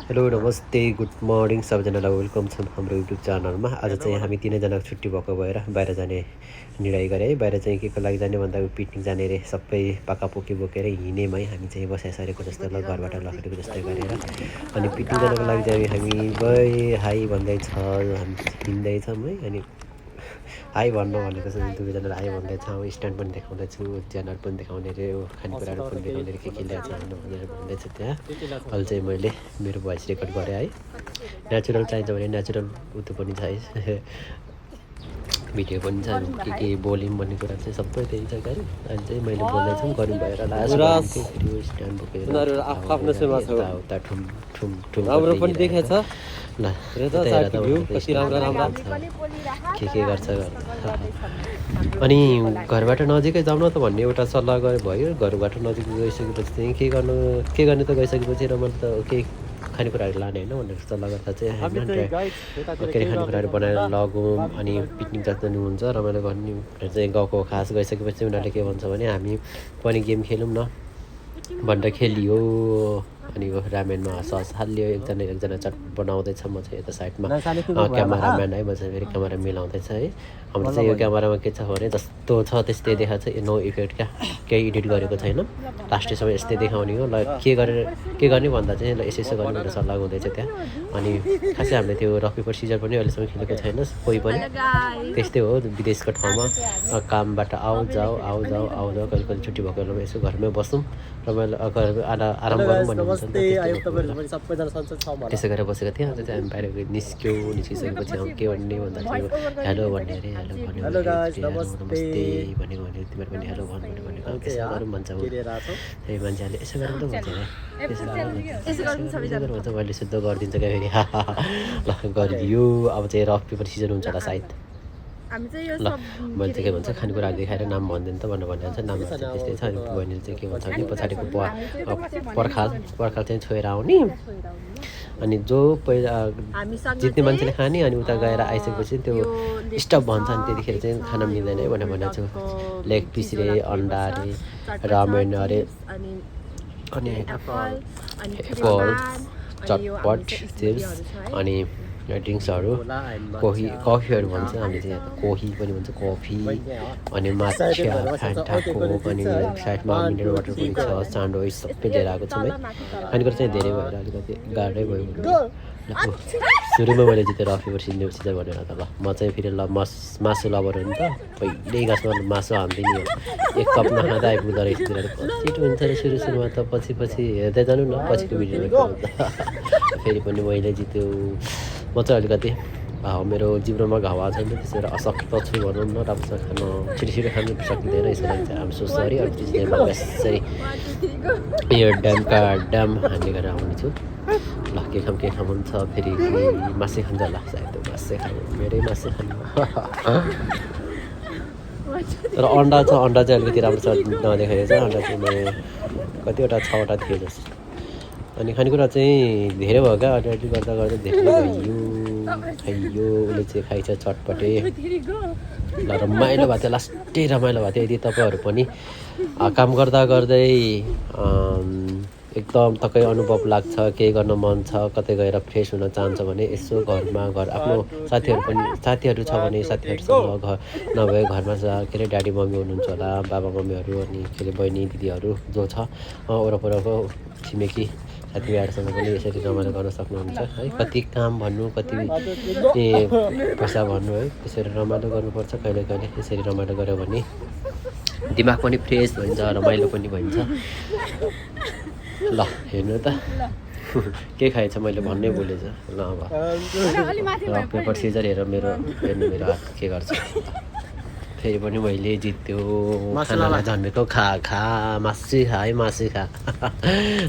Hello नमस्ते good morning सबैजनालाई welcome छ हाम्रो युट्युब च्यानलमा। आज चाहिँ हामी तिनैजनाको छुट्टी भएको भएर बाहिर जाने निर्णय गरे है। बाहिर चाहिँ के को लागि जाने भन्दा पिकनिक जाने रे, सबै पाकापोकी बोकेर हिँडेमै हामी चाहिँ बसाइसकेको जस्तो ल घरबाट लखेटेको जस्तै गरेर। अनि पिकनिक जानको लागि चाहिँ हामी गए हाई भन्दैछ, हामी हिँड्दैछौँ है। अनि हाई भन्नु भनेको चाहिँ दुवैजनाले हाई भन्दैछौँ, स्ट्यान्ड पनि देखाउँदैछु, च्यानल पनि देखाउने रे, खानेकुराहरू पनि देखाउने रे, के ल्याएको छ भनेर भन्दैछु त्यहाँ। अहिले चाहिँ मैले मेरो भोइस रेकर्ड गरेँ है। नेचुरल चाहिन्छ भने नेचुरल उतो पनि छ है, भिडियो पनि छ, के बोल्यौँ भन्ने कुरा चाहिँ सबै त्यही छ क्या। अहिले चाहिँ मैले बोल्दैछु गर्नु भएर लास्ट भिडियो स्ट्यान्ड बोकेर उता ठुम ठुम ठुम राम्रो पनि देखेछ ल। के गर्छ अनि घरबाट नजिकै जाउँ न त भन्ने एउटा सल्लाह गरे भयो। घरबाट नजिक गइसकेपछि चाहिँ के गर्ने त गइसकेपछि र मैले त केही खानेकुराहरू लाने होइन भनेर सल्लाह गर्दा चाहिँ होइन के अरे खानेकुराहरू बनाएर लगौँ अनि पिकनिक जानुहुन्छ रमाइलो गर्ने भनेर चाहिँ गाउँको खास गइसकेपछि उनीहरूले के भन्छ भने हामी पनि गेम खेलौँ न भनेर खेलियो। अनि रामेनमा सस हाल्यो, एकजना चट बनाउँदैछ, म चाहिँ यता साइडमा क्यामराम्यान है, म चाहिँ फेरि क्यामेरा मिलाउँदैछ है। हाम्रो चाहिँ यो क्यामेरामा के छ भने जस्तो छ त्यस्तै देखाएको छ, नो इफेक्ट क्या, केही एडिट गरेको छैन, लास्टसम्म यस्तै देखाउने हो। ल के गर्ने भन्दा चाहिँ ल यसो गर्ने भनेर सल्लाह हुँदैछ त्यहाँ। अनि खासै हामीले त्यो रक पेपर सिजर पनि अहिलेसम्म खेलेको छैन कोही पनि। त्यस्तै हो विदेशको ठाउँमा कामबाट आऊ जाऊ कहिले कहिले छुट्टी भएको बेलामा यसो घरमै बसौँ, रमाइलो आराम गरौँ भन्ने हुन्छ नि त। त्यसो गरेर बसेको थिएँ। अन्त चाहिँ हामी बाहिर निस्किसकेपछि के भन्ने भन्दा चाहिँ हेलो भन्ने अरे, हेलो भन्यो नमस्ते भनेको भने तिमीहरू पनि हेलो भन्नु भनेको त्यसो गरौँ भन्छ त्यही मान्छेहरूले यसो गरौँ त भन्छ भन्छ मैले शुद्ध गरिदिन्छ क्या फेरि ल गरिदियो। अब चाहिँ रफ पेपर सिजन हुन्छ होला सायद ल। मैले चाहिँ के भन्छ खानेकुराहरू देखाएर नाम भनिदिनु त भनेर भनिहाल्छ, नाम त्यस्तै छ। अनि बहिनीले चाहिँ के भन्छ भने पछाडिको पर्खाल चाहिँ छोएर आउने, अनि जो पहिला जित्ने मान्छेले खाने, अनि उता गएर आइसकेपछि त्यो स्टप भन्छ, अनि त्यतिखेर चाहिँ खाना मिल्दैन है भनेर भनेको छु। लेग पिस रे, अन्डा अरे, रामेन अरे, अनि एप्पल, चटपट, चिप्स, अनि ड्रिङ्क्सहरू, कफीहरू भन्छ, हामीले चाहिँ कोही पनि भन्छ कफी, अनि माछा, फ्यान्टा, कोक, अनि साइडमा मिनरल वाटर पनि छ, स्यान्डविच सबै लिएर आएको छौँ है। खानेकुरा चाहिँ धेरै भएर अलिकति गाह्रै भयो। सुरुमा मैले जितेर रफ पेपर सिजर भनेर त ल म चाहिँ फेरि ल मासु लबर हो नि त, पहिल्यै गाछमा मासु हान्दिनँ हो, एक कप नखाँदा आइपुग्दो रहेछ तिनीहरू। छिटो हुन्छ र सुरुमा त पछि हेर्दै जानु न पछिको भिडियोमा फेरि पनि मैले जित्यो। म चाहिँ अलिकति मेरो जिब्रोमा घाउ आएको छैन, त्यसै भएर असक्त छु भनौँ न, राम्रोसँग छिटो खानु सकिँदैन। यसको लागि चाहिँ हामी सोच्दै अरू चिजले म यसरी यो ड्याम हान्ने गरेर आउने छु। ल के खाम हुन्छ फेरि मासु खान्छ होला सायद, मासु खानु मेरै मासु खानु। तर अन्डा चाहिँ अलिकति राम्रो नदेखाएको छ, अन्डा चाहिँ मैले कतिवटा 6वटा थियो जस्तो। अनि खानेकुरा चाहिँ धेरै भयो क्या, अलरेडी गर्दा धेरै भयो खाइयो। उसले चाहिँ खाइछ चटपटे ल, रमाइलो भएको थियो, लास्टै रमाइलो भएको थियो। यदि तपाईँहरू पनि काम गर्दै एकदम थकै अनुभव लाग्छ, केही गर्न मन छ, कतै गएर फ्रेस हुन चाहन्छ भने यसो आफ्नो साथीहरू छ भने साथीहरूसँग घर नभए घरमा के अरे ड्याडी मम्मी हुनुहुन्छ होला, बाबा मम्मीहरू, अनि के अरे बहिनी दिदीहरू जो छ वरपरको छिमेकी साथीभाइहरूसँग पनि यसरी रमाइलो गर्न सक्नुहुन्छ है। कति काम भन्नु, कति पैसा भन्नु है, त्यसरी रमाइलो गर्नुपर्छ। कहिले यसरी रमाइलो गऱ्यो भने दिमाग पनि फ्रेस भइन्छ, रमाइलो पनि भइन्छ। ल हेर्नु त के खाएछ मैले भन्नै भुलेछ। ल अब रक पेपर सिजर हेरेर हेर्नु मेरो हात के गर्छ। फेरि पनि मैले जित्यो, खानालाई जन्मेको खा मासु खा है, मासु खा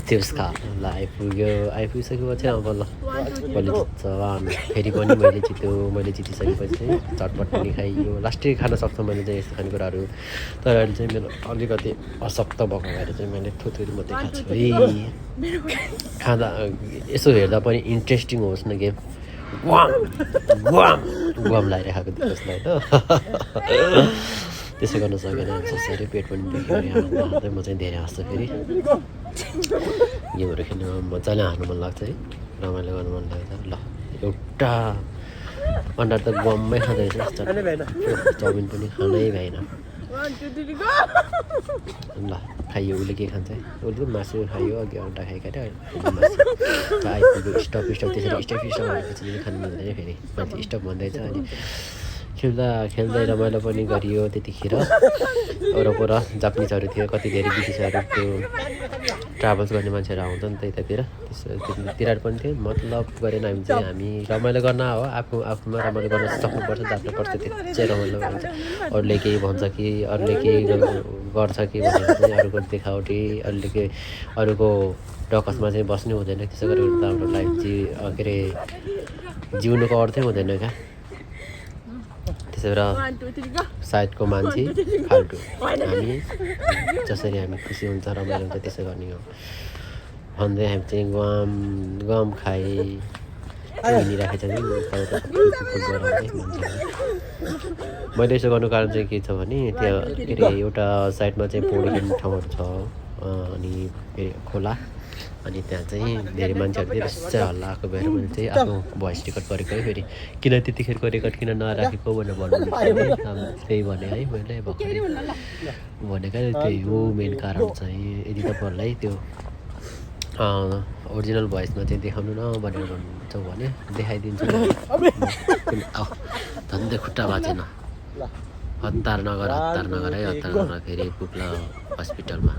चिप्स खा। ल आइपुगिसकेपछि अब ल मैले जित्छ, फेरि पनि मैले जित्यो। मैले जितिसकेपछि चाहिँ चटपट पनि खाइयो, लास्टै खान सक्छ मैले चाहिँ यस्तो खानेकुराहरू। तर अहिले चाहिँ मेरो अलिकति असक्त भएको भएर चाहिँ मैले थोरै मात्रै खाएको छु है। खाँदा यसो हेर्दा पनि इन्ट्रेस्टिङ होस् न गेम, गुवाम लगाइरहेको थियो त्यसलाई त त्यसै गर्न सकेन। त्यसरी पेट पनि दुख्यो, म चाहिँ धेरै हाँस्छु। फेरि गेमहरू खेल्नुमा मजाले हार्नु मन लाग्छ है। रमाइलो गर्नु मन लागेको छ ल एउटा अन्डा त गममै खाँदैछ चाउमिन पनि खानै भएन ल खाइयो उसले के खान्छ उसले त मासु खायो अघि अन्डा खाइखायो आइपुग्यो स्टप त्यसरी स्टप भनेपछि खानु मिल्दैन फेरि मान्छे स्टप भन्दैछ अनि खेल्दै रमाइलो पनि गरियो त्यतिखेर वरपर जापानिजहरू थियो कति धेरै ब्रिटिसहरू त्यो ट्राभल्स गर्ने मान्छेहरू आउँछ नि त यतातिर तिनीहरू पनि थियो मतलब गरेन हामी रमाइलो गर्न हो आफूमा रमाइलो गर्न सक्नुपर्छ जानुपर्छ त्यो चाहिँ रमाइलो हुन्छ अरूले केही भन्छ कि अरूले केही गर्छ कि भनेर चाहिँ अरूको देखावटी अरूको डकसमा चाहिँ बस्नु हुँदैन त्यसो गरेर त हाम्रो लाइफ चाहिँ के अरे जिउनुको अर्थै हुँदैन क्या त्यसो भएर सायदको मान्छे फाल्टु हामी जसरी हामी खुसी हुन्छ रमाइलो हुन्छ त्यसो गर्ने हो भन्दै हामी चाहिँ गम खाए राखेको छ मैले यसो गर्नु कारण चाहिँ के छ भने त्यहाँ के अरे एउटा साइडमा चाहिँ पौडी खेल्ने ठाउँहरू छ अनि फेरि खोला अनि त्यहाँ चाहिँ धेरै मान्छेहरू चाहिँ बेसी हल्ला आएको भएर मैले चाहिँ आफ्नो भोइस रेकर्ड गरेको है फेरि किन त्यतिखेरको रेकर्ड किन नराखेको भनेर भन्नु त्यही भने है मैले भर्खरै भनेको त्यही हो मेन कारण चाहिँ यदि तपाईँहरूलाई त्यो ओरिजिनल भोइसमा चाहिँ देखाउनु न भनेर भन्नुहुन्छ भने देखाइदिन्छु झन्डै खुट्टा बाँचेन हतार नगर है हतार नगर फेरि पुग्ला हस्पिटलमा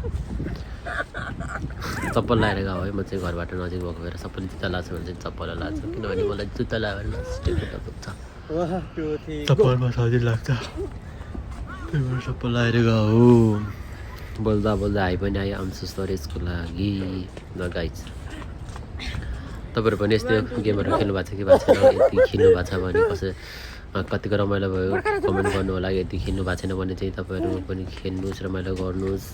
चप्पल लगाएर गयो है म चाहिँ घरबाट नजिक भएको भएर सबैले जुत्ता लाग्छ भने चाहिँ चप्पल लाग्छ किनभने मलाई जुत्ता लगायो भने खुट्टा पुग्छ चप्पलमा सजिलो लाग्छ त्यही भएर चप्पल लगाएर गयो बोल्दा आइ पनि आयो आम सरी यसको लागि गाइज तपाईँहरू पनि यस्तै गेमहरू खेल्नु भएको छ कि भएको छैन यति खेल्नु भएको छ भने कसै कतिको रमाइलो भयो कमेन्ट गर्नु होला यदि खेल्नु भएको छैन भने चाहिँ तपाईँहरू पनि खेल्नुहोस् रमाइलो गर्नुहोस्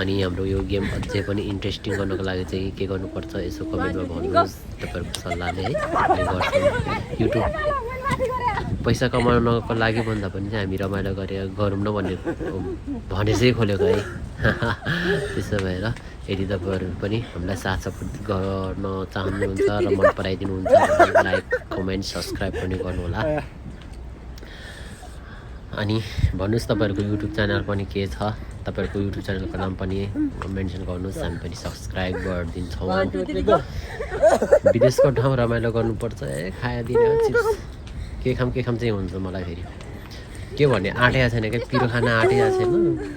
अनि हाम्रो यो गेम अझै पनि इन्ट्रेस्टिङ गर्नको लागि चाहिँ के गर्नुपर्छ यसो कमेन्टमा भन्नुहोस् तपाईँहरूको सल्लाहले है हामी गर्छौँ युट्युब पैसा कमाउनको लागि भन्दा पनि चाहिँ हामी रमाइलो गरौँ न भने चाहिँ खोलेको है त्यसो भएर यदि तपाईँहरू पनि हामीलाई साथ सपोर्ट गर्न चाहनुहुन्छ र मन पराइदिनुहुन्छ लाइक कमेन्ट सब्सक्राइब पनि गर्नुहोला अनि भन्नुहोस् तपाईँहरूको युट्युब च्यानल पनि के छ तपाईँहरूको युट्युब च्यानलको नाम पनि मेन्सन गर्नुहोस् हामी पनि सब्सक्राइब गरिदिन्छौँ विदेशको ठाउँ रमाइलो गर्नुपर्छ खाइदिने चिप्स के खाम चाहिँ हुन्छ मलाई फेरि के भन्ने आँटेको छैन क्या पिरो खान आँटेको छैन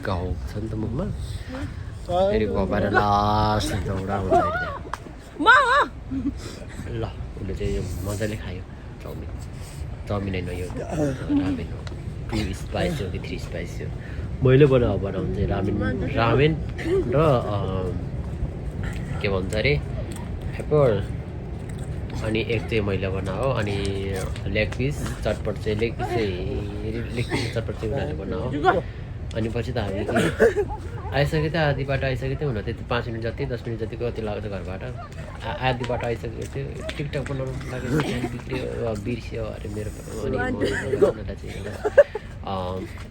घाउ छ नि त मुखमा फेरि घपाएर लास्ट दौडा हुन्छ ल उसले चाहिँ मजाले खायो चाउमिन होइन यो रामेन हो 2 स्पाइस हो कि 3 स्पाइस हो मैले बनाउनु चाहिँ रामेन र के भन्छ अरे पेपर अनि एक चाहिँ मैले बनाऊ अनि लेग पिस चटपट चाहिँ लेग पिस चटपट चाहिँ उनीहरूले बनाऊ अनि पछि त हामी आइसक्यो त आधी बाटो आइसकेको थियो हुन त्यति 5 मिनट जति 10 मिनट जतिको कति लाग्छ घरबाट आधी बाटो आइसकेको थियो टिकटक बनाउनु लागि बिग्रियो बिर्स्यो अरे मेरो अनि उनीहरूलाई चाहिँ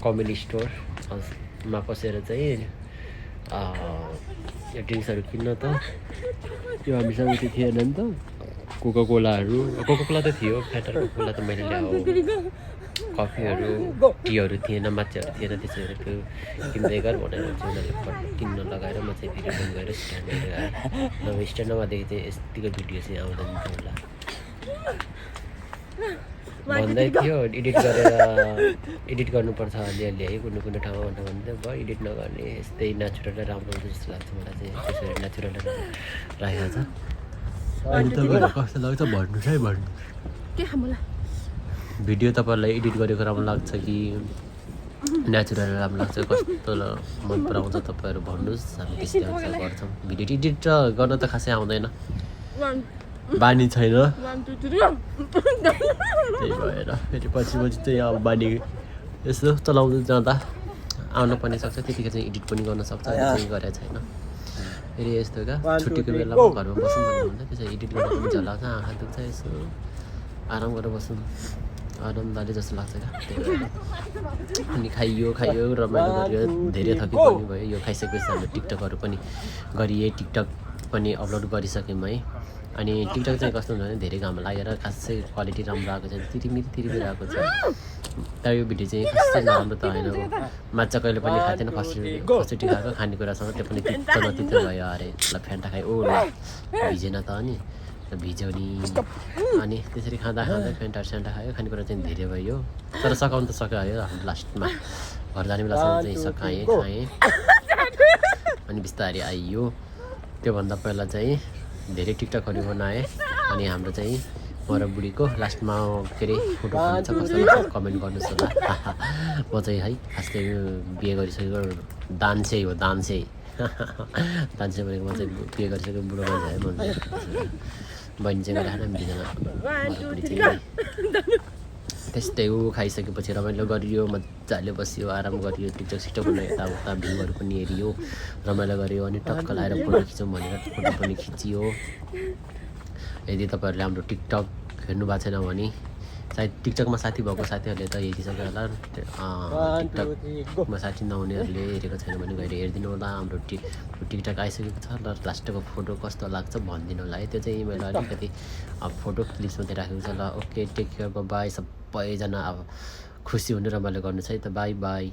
कम्युनिटी स्टोरमा पसेर चाहिँ ड्रिङ्क्सहरू किन्न त त्यो हामीसँग त्यो थिएन नि त कोकाकोला त थियो फ्याटर कोकाकोला त मैले ल्याऊ कफीहरू टीहरू थिएन माछाहरू थिएन त्यसरी त्यो किन्दै गर भनेर चाहिँ उनीहरूले किन्न लगाएर म चाहिँ फेरि फोन गरेर स्ट्यान्ड लिएर आएँ नभए स्ट्यान्ड नभएदेखि चाहिँ यतिको भिडियो चाहिँ आउँदैन होला भन्दै थियो एडिट गर्नुपर्छ अलिअलि है कुनै ठाउँमा भन्दै भयो एडिट नगर्ने यस्तै नेचुरलै राम्रो हुन्छ जस्तो लाग्छ मलाई चाहिँ त्यसरी नेचुरल राखेको छ अनि तपाईँलाई कस्तो लाग्छ भन्नुहोस् है भन्नुहोस् भिडियो तपाईँहरूलाई एडिट गरेको राम्रो लाग्छ कि नेचुरल राम्रो लाग्छ कस्तो मन पराउँछ तपाईँहरू भन्नुहोस् हामी त्यस्तै अनुसार गर्छौँ भिडियो एडिट गर्न त खासै आउँदैन बानी छैन त्यही भएर फेरि पछि चाहिँ अब बानी यसो चलाउँदै जाँदा आउन पनि सक्छ त्यतिखेर चाहिँ एडिट पनि गर्न सक्छ चाहिँ गरेको छैन फेरि यस्तो क्या छुट्टीको बेलामा घरमा बस्नु भन्नुहुन्छ त्यसै एडिट गर्न पनि झलाउँछ आँखा दुख्छ यसो आराम गरेर बस्नु आनन्दले जस्तो लाग्छ क्या अनि खाइयो रमाइलो गरियो धेरै थकी पनि भयो यो खाइसकेपछि हाम्रो टिकटकहरू पनि गरिए टिकटक पनि अपलोड गरिसक्यौँ है अनि टिकटक चाहिँ कस्तो हुन्छ भने धेरै घाम लागेर खासै क्वालिटी राम्रो आएको छ तिरिमिरी आएको छ तर यो भिडियो चाहिँ खासै नराम्रो त होइन हो माछा कहिले पनि खाँदैन खसुटी खाएको खानेकुरासँग त्यो पनि तितो नतितो भयो अरे ल फ्यान्टा खायो ओ ल भिजेन त अनि भिज्यो नि अनि त्यसरी खाँदा फ्यान्टा स्यान्टा खायो खानेकुरा चाहिँ धेरै भयो तर सकाउनु त सक्यो हाम्रो लास्टमा घर जाने बेलासम्म चाहिँ सकाएँ खाएँ अनि बिस्तारै आइयो त्योभन्दा पहिला चाहिँ धेरै टिकटकहरू बनाएँ अनि हाम्रो चाहिँ म र बुढीको लास्टमा के अरे फोटो खिच्छ कस्तो लाग्छ कमेन्ट गर्नुहोस् होला म चाहिँ है खास चाहिँ बिहे गरिसकेको दान्छे हो दान्छे दान्छे भनेको म चाहिँ बिहे गरिसकेको बुढो मान्छे है म बहिनी चाहिँ गरेर हामी दुईजना त्यस्तै हो खाइसकेपछि रमाइलो गरियो मजाले बसियो आराम गरियो टिकटक सिकटक बनायो यताउता भ्यूहरू पनि हेरियो रमाइलो गरियो अनि टक्क लाएर फोटो खिचौँ भनेर फोटो पनि खिचियो यदि तपाईँहरूले हाम्रो टिकटक हेर्नु भएको छैन भने सायद टिकटकमा साथी भएको साथीहरूले त हेरिसक्यो होला टिकटकमा साथी नहुनेहरूले हेरेको छैन भने गएर हेरिदिनु होला हाम्रो टिकटक आइसकेको छ र लास्टको फोटो कस्तो लाग्छ भनिदिनु होला है त्यो चाहिँ मैले अलिकति फोटो क्लिप्स मात्रै राखेको छ ल ओके टेक केयर बाई सबैजना अब खुसी हुने रमाइलो गर्नु छ है त बाई बाई